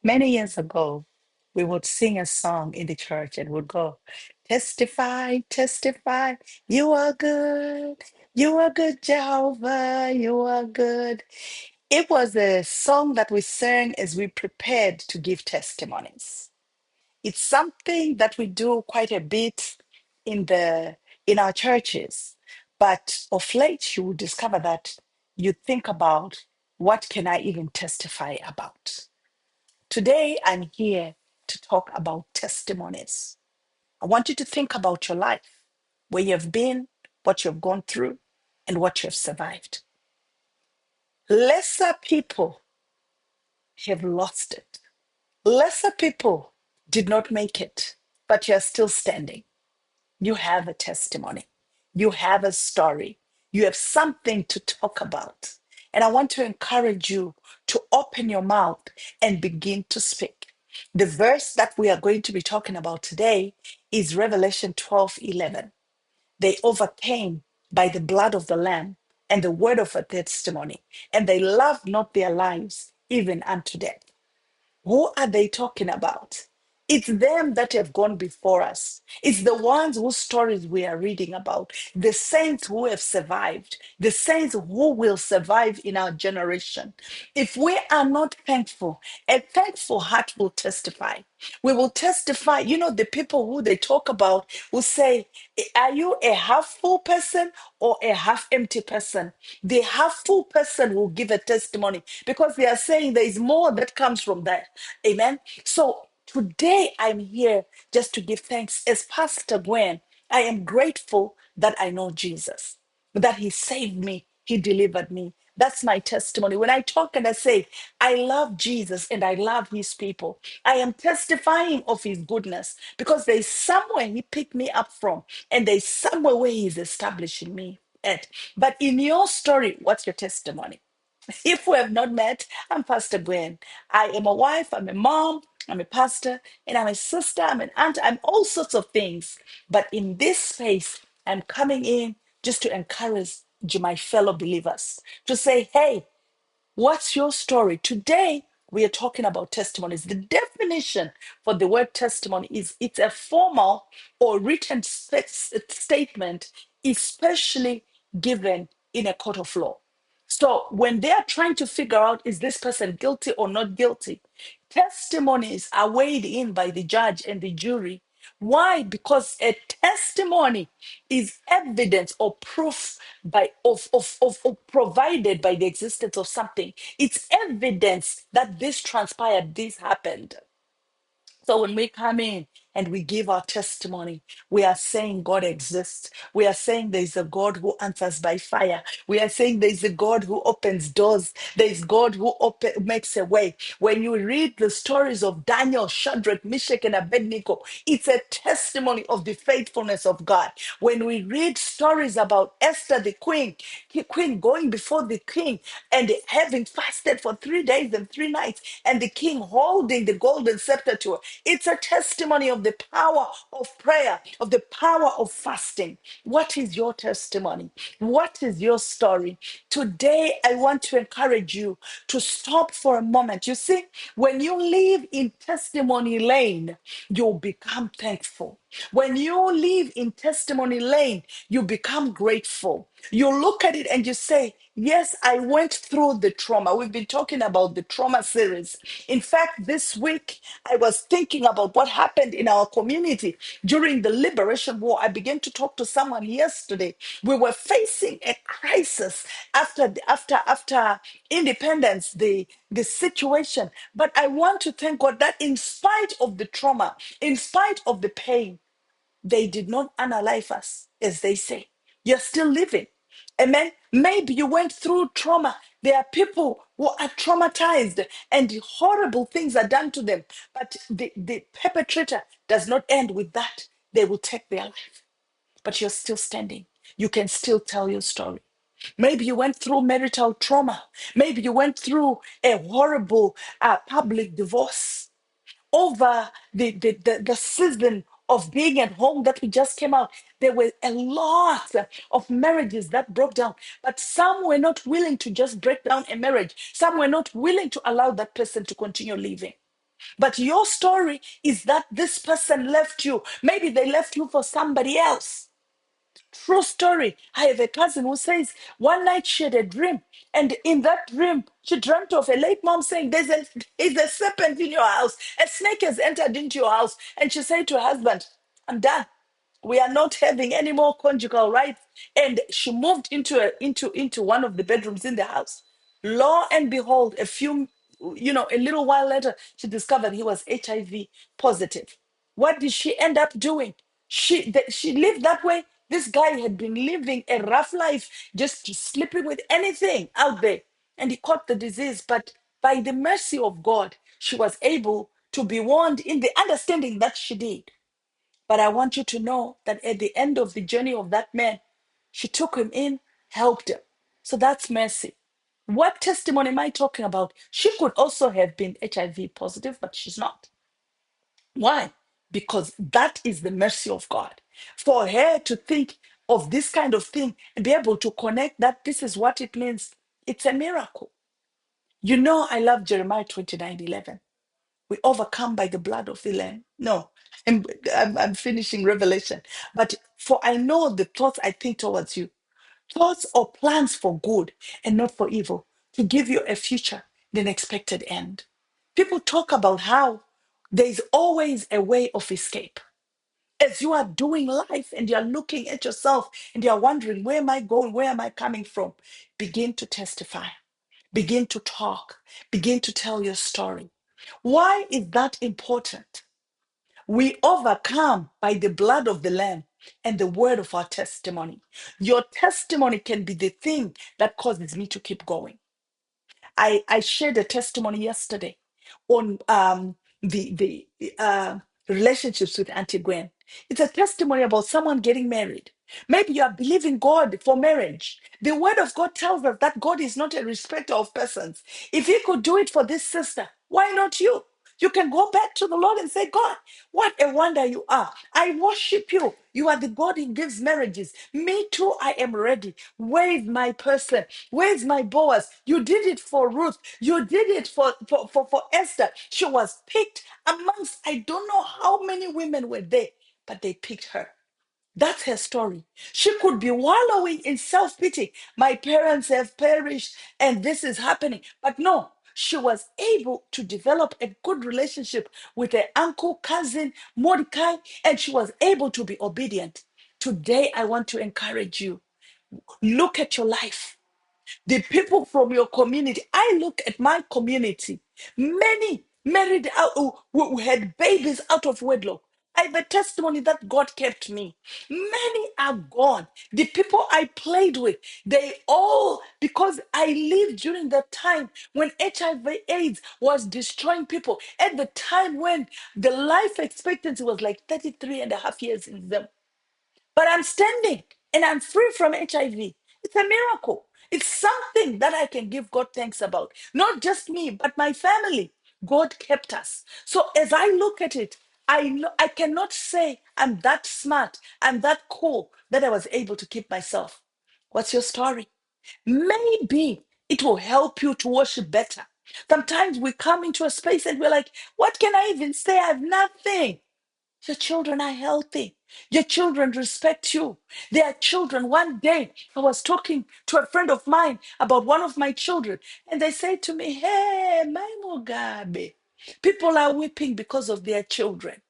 Many years ago, we would sing a song in the church and would go, Testify, testify, you are good, Jehovah, you are good. It was a song that we sang as we prepared to give testimonies. It's something that we do quite a bit in the in our churches, but of late you will discover that you think about what can I even testify about. Today, I'm here to talk about testimonies. I want you to think about your life, where you've been, what you've gone through, and what you've survived. Lesser people have lost it. Lesser people did not make it, but you're still standing. You have a testimony. You have a story. You have something to talk about. And I want to encourage you to open your mouth and begin to speak. The verse that we are going to be talking about today is Revelation 12:11. They overcame by the blood of the Lamb and the word of a testimony, and they loved not their lives even unto death. Who are they talking about? It's them that have gone before us. It's the ones whose stories we are reading about, the saints who have survived, the saints who will survive in our generation. If we are not thankful, a thankful heart will testify. We will testify. You know, the people who they talk about will say, are you a half full person or a half empty person? The half full person will give a testimony because they are saying there is more that comes from that. Amen. So today I'm here just to give thanks. As Pastor Gwen, I am grateful that I know Jesus, that he saved me, he delivered me. That's my testimony. When I talk and I say, I love Jesus and I love his people, I am testifying of his goodness because there's somewhere he picked me up from and there's somewhere where he's establishing me at. But in your story, what's your testimony? If we have not met, I'm Pastor Gwen. I am a wife, I'm a mom, I'm a pastor, and I'm a sister, I'm an aunt, I'm all sorts of things. But in this space, I'm coming in just to encourage my fellow believers to say, hey, what's your story? Today, we are talking about testimonies. The definition for the word testimony is it's a formal or written statement, especially given in a court of law. So when they are trying to figure out is this person guilty or not guilty, testimonies are weighed in by the judge and the jury. Why? Because a testimony is evidence or proof of provided by the existence of something. It's evidence that this transpired, this happened. So when we come in and we give our testimony, we are saying God exists. We are saying there is a God who answers by fire. We are saying there is a God who opens doors. There is God who makes a way. When you read the stories of Daniel, Shadrach, Meshach, and Abednego, it's a testimony of the faithfulness of God. When we read stories about Esther, the queen going before the king and having fasted for 3 days and 3 nights, and the king holding the golden scepter to her, it's a testimony of the power of prayer, of the power of fasting. What is your testimony? What is your story? Today, I want to encourage you to stop for a moment. You see, when you live in testimony lane, you'll become thankful. When you live in testimony lane, you become grateful. You look at it and you say, yes, I went through the trauma. We've been talking about the trauma series. In fact, this week, I was thinking about what happened in our community during the Liberation War. I began to talk to someone yesterday. We were facing a crisis after independence, the situation. But I want to thank God that in spite of the trauma, in spite of the pain, they did not unalive us, as they say. You're still living. Amen. Maybe you went through trauma. There are people who are traumatized and horrible things are done to them. But the perpetrator does not end with that. They will take their life. But you're still standing. You can still tell your story. Maybe you went through marital trauma. Maybe you went through a horrible public divorce over the season of being at home that we just came out. There were a lot of marriages that broke down, but some were not willing to just break down a marriage. Some were not willing to allow that person to continue living. But your story is that this person left you. Maybe they left you for somebody else. True story. I have a cousin who says one night she had a dream, and in that dream, she dreamt of a late mom saying, there's a serpent in your house. A snake has entered into your house. And she said to her husband, I'm done. We are not having any more conjugal rights. And she moved into one of the bedrooms in the house. Lo and behold, a little while later, she discovered he was HIV positive. What did she end up doing? She lived that way. This guy had been living a rough life, just sleeping with anything out there, and he caught the disease. But by the mercy of God, she was able to be warned in the understanding that she did. But I want you to know that at the end of the journey of that man, she took him in, helped him. So that's mercy. What testimony am I talking about? She could also have been HIV positive, but she's not. Why? Because that is the mercy of God. For her to think of this kind of thing and be able to connect that this is what it means, it's a miracle. You know, I love Jeremiah 29:11. We overcome by the blood of the Lamb. No, I'm finishing Revelation. But for I know the thoughts I think towards you, thoughts or plans for good and not for evil, to give you a future and an expected end. People talk about how there's always a way of escape. As you are doing life and you're looking at yourself and you're wondering, where am I going? Where am I coming from? Begin to testify. Begin to talk. Begin to tell your story. Why is that important? We overcome by the blood of the Lamb and the word of our testimony. Your testimony can be the thing that causes me to keep going. I shared a testimony yesterday on the relationships with Auntie Gwen. It's a testimony about someone getting married. Maybe you are believing God for marriage. The word of God tells us that God is not a respecter of persons. If he could do it for this sister, why not you? You can go back to the Lord and say, God, what a wonder you are. I worship you. You are the God who gives marriages. Me too, I am ready. Where's my person? Where's my Boaz? You did it for Ruth. You did it for Esther. She was picked amongst, I don't know how many women were there, but they picked her. That's her story. She could be wallowing in self pity. My parents have perished and this is happening. But no, she was able to develop a good relationship with her uncle, cousin, Mordecai, and she was able to be obedient. Today, I want to encourage you. Look at your life. The people from your community. I look at my community. Many married out who had babies out of wedlock. I have a testimony that God kept me. Many are gone. The people I played with, they all, because I lived during the time when HIV/AIDS was destroying people, at the time when the life expectancy was like 33 and a half years in them. But I'm standing and I'm free from HIV. It's a miracle. It's something that I can give God thanks about. Not just me, but my family. God kept us. So as I look at it, I cannot say I'm that smart, I'm that cool that I was able to keep myself. What's your story? Maybe it will help you to worship better. Sometimes we come into a space and we're like, what can I even say? I have nothing. Your children are healthy. Your children respect you. They are children. One day, I was talking to a friend of mine about one of my children, and they said to me, hey, my Mugabe, people are weeping because of their children.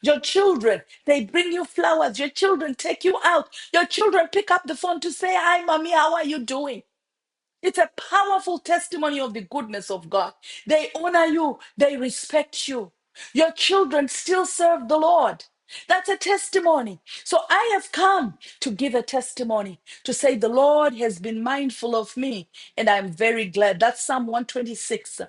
Your children, they bring you flowers. Your children take you out. Your children pick up the phone to say, hi, mommy, how are you doing? It's a powerful testimony of the goodness of God. They honor you, they respect you. Your children still serve the Lord. That's a testimony. So I have come to give a testimony to say the Lord has been mindful of me, and I'm very glad. That's Psalm 126.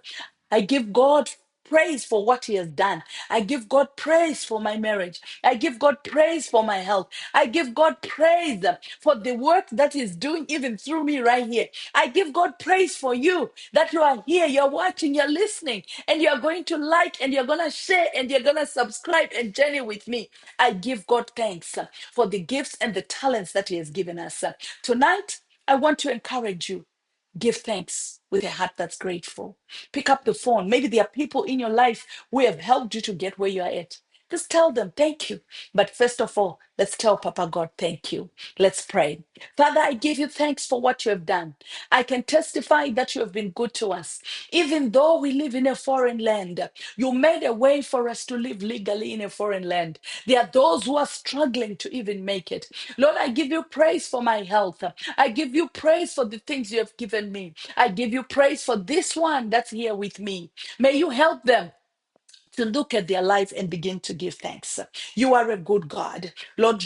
I give God praise for what he has done. I give God praise for my marriage. I give God praise for my health. I give God praise for the work that he's doing even through me right here. I give God praise for you that you are here, you're watching, you're listening, and you're going to like and you're going to share and you're going to subscribe and journey with me. I give God thanks for the gifts and the talents that he has given us. Tonight, I want to encourage you. Give thanks. with a heart that's grateful. Pick up the phone. Maybe there are people in your life who have helped you to get where you are at. Just tell them thank you. But first of all, let's tell Papa God thank you. Let's pray. Father, I give you thanks for what you have done. I can testify that you have been good to us. Even though we live in a foreign land, you made a way for us to live legally in a foreign land. There are those who are struggling to even make it. Lord, I give you praise for my health. I give you praise for the things you have given me. I give you praise for this one that's here with me. May you help them to look at their life and begin to give thanks. You are a good God. Lord,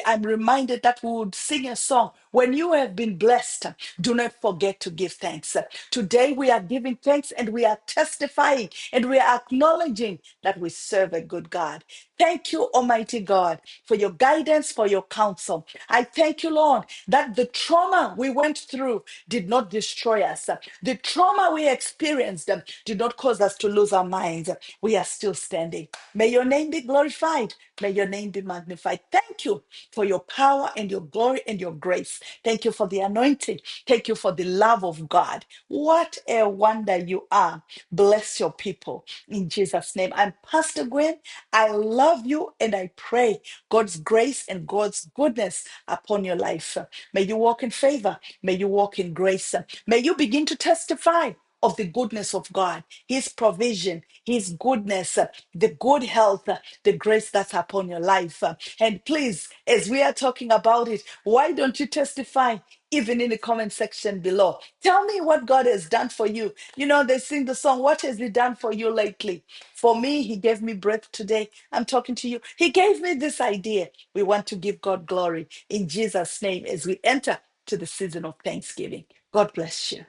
I'm reminded that we would sing a song. When you have been blessed, do not forget to give thanks. Today we are giving thanks and we are testifying and we are acknowledging that we serve a good God. Thank you, Almighty God, for your guidance, for your counsel. I thank you, Lord, that the trauma we went through did not destroy us. The trauma we experienced did not cause us to lose our minds. We are still standing. May your name be glorified. May your name be magnified. Thank you for your power and your glory and your grace. Thank you for the anointing. Thank you for the love of God. What a wonder you are. Bless your people in Jesus' name. I'm Pastor Gwen. I love you and I pray God's grace and God's goodness upon your life. May you walk in favor. May you walk in grace. May you begin to testify of the goodness of God, His provision, His goodness, the good health, the grace that's upon your life. And please, as we are talking about it, why don't you testify even in the comment section below? Tell me what God has done for you. You know, they sing the song, "What has He done for you lately?" For me, He gave me breath today. I'm talking to you. He gave me this idea. We want to give God glory in Jesus' name as we enter to the season of Thanksgiving. God bless you.